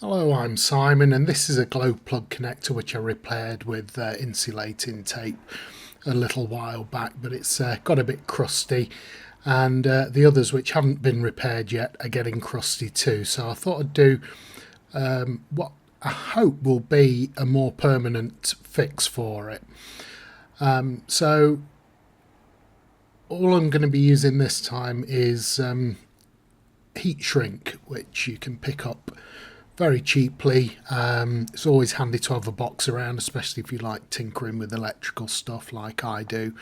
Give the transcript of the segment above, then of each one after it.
Hello, I'm Simon, and this is a glow plug connector which I repaired with insulating tape a little while back, but it's got a bit crusty, and the others which haven't been repaired yet are getting crusty too. So I thought I'd do what I hope will be a more permanent fix for it. So all I'm going to be using this time is heat shrink, which you can pick up very cheaply. It's always handy to have a box around, especially if you like tinkering with electrical stuff like I do.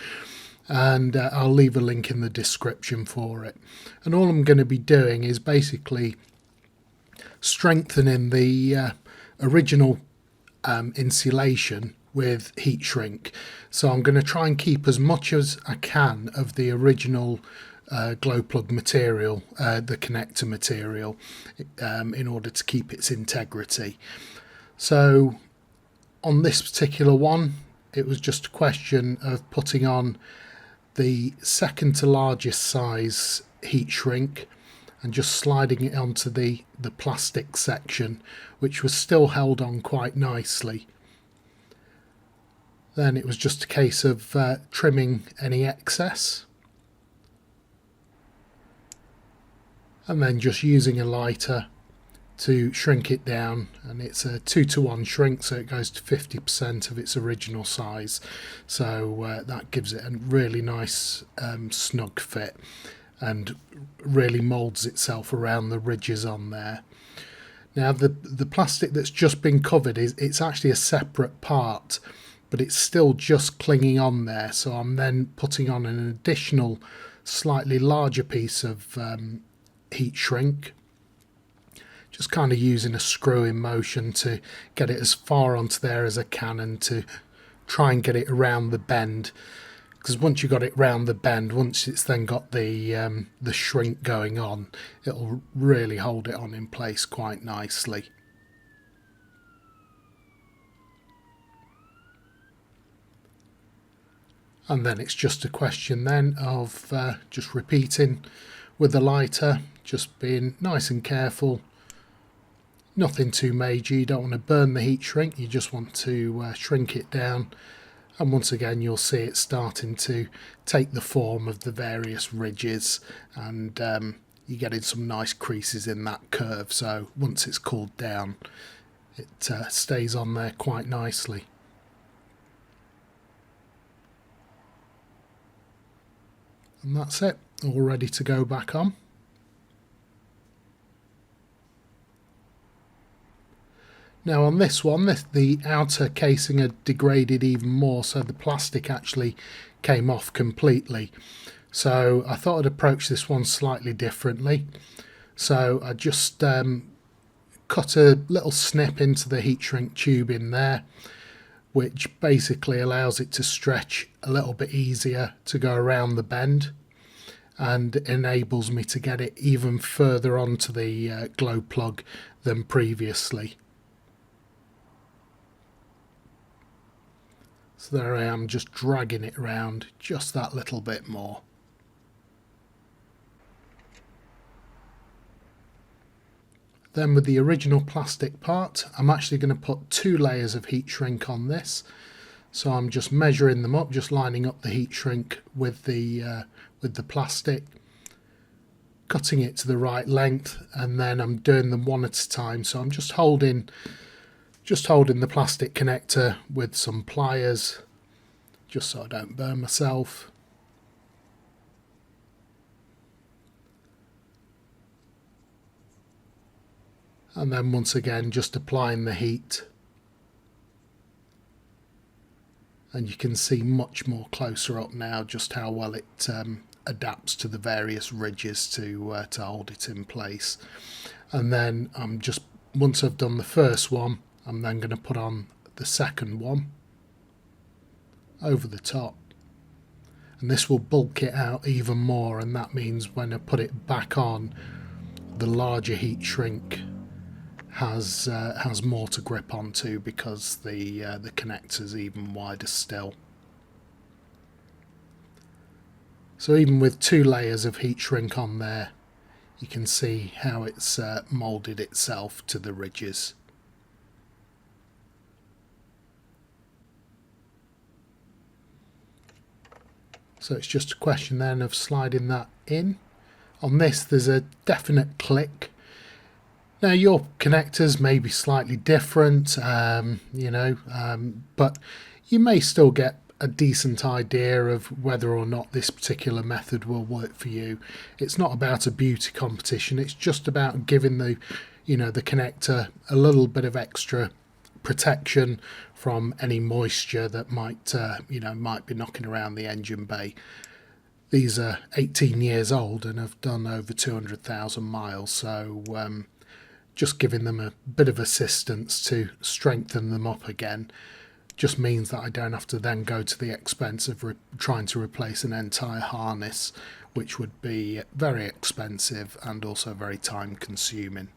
And I'll leave a link in the description for it. And all I'm going to be doing is basically strengthening the original insulation with heat shrink. So I'm going to try and keep as much as I can of the original glow plug material, the connector material, in order to keep its integrity. So on this particular one, it was just a question of putting on the second to largest size heat shrink and just sliding it onto the plastic section, which was still held on quite nicely. Then it was just a case of trimming any excess, and then just using a lighter to shrink it down. And it's a 2-to-1 shrink, so it goes to 50% of its original size, so that gives it a really nice snug fit and really molds itself around the ridges on there. Now the plastic that's just been covered it's actually a separate part, but it's still just clinging on there, so I'm then putting on an additional slightly larger piece of heat shrink, just kind of using a screwing motion to get it as far onto there as I can and to try and get it around the bend, because once you've got it round the bend, once it's then got the shrink going on, it'll really hold it on in place quite nicely. And then it's just a question then of just repeating with the lighter, just being nice and careful. Nothing too major, you don't want to burn the heat shrink, you just want to shrink it down. And once again you'll see it starting to take the form of the various ridges, and you're getting some nice creases in that curve, so once it's cooled down it stays on there quite nicely. And that's it, all ready to go back on. Now on this one, the outer casing had degraded even more, so the plastic actually came off completely. So I thought I'd approach this one slightly differently. So I just cut a little snip into the heat shrink tube in there, which basically allows it to stretch a little bit easier to go around the bend and enables me to get it even further onto the glow plug than previously. So there I am, just dragging it around just that little bit more. Then with the original plastic part, I'm actually going to put 2 layers of heat shrink on this. So I'm just measuring them up, just lining up the heat shrink with the plastic, cutting it to the right length, and then I'm doing them one at a time. So I'm just holding the plastic connector with some pliers, just so I don't burn myself. And then once again just applying the heat, and you can see much more closer up now just how well it adapts to the various ridges to hold it in place. And then once I've done the first one, I'm then going to put on the second one over the top, and this will bulk it out even more, and that means when I put it back on, the larger heat shrink has more to grip onto because the connector's even wider still. So even with 2 layers of heat shrink on there, you can see how it's moulded itself to the ridges. So it's just a question then of sliding that in. On this there's a definite click. Now your connectors may be slightly different, but you may still get a decent idea of whether or not this particular method will work for you. It's not about a beauty competition, it's just about giving the connector a little bit of extra protection from any moisture that might be knocking around the engine bay. These are 18 years old and have done over 200,000 miles, so just giving them a bit of assistance to strengthen them up again just means that I don't have to then go to the expense of trying to replace an entire harness, which would be very expensive and also very time consuming.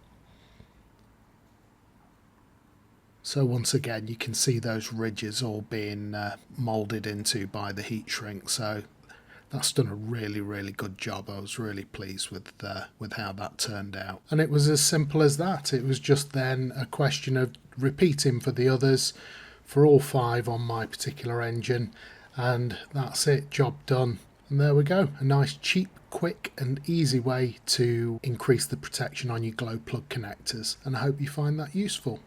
So once again you can see those ridges all being moulded into by the heat shrink, so that's done a really good job. I was really pleased with how that turned out. And it was as simple as that. It was just then a question of repeating for the others, for all 5 on my particular engine, and that's it, job done. And there we go, a nice cheap, quick and easy way to increase the protection on your glow plug connectors, and I hope you find that useful.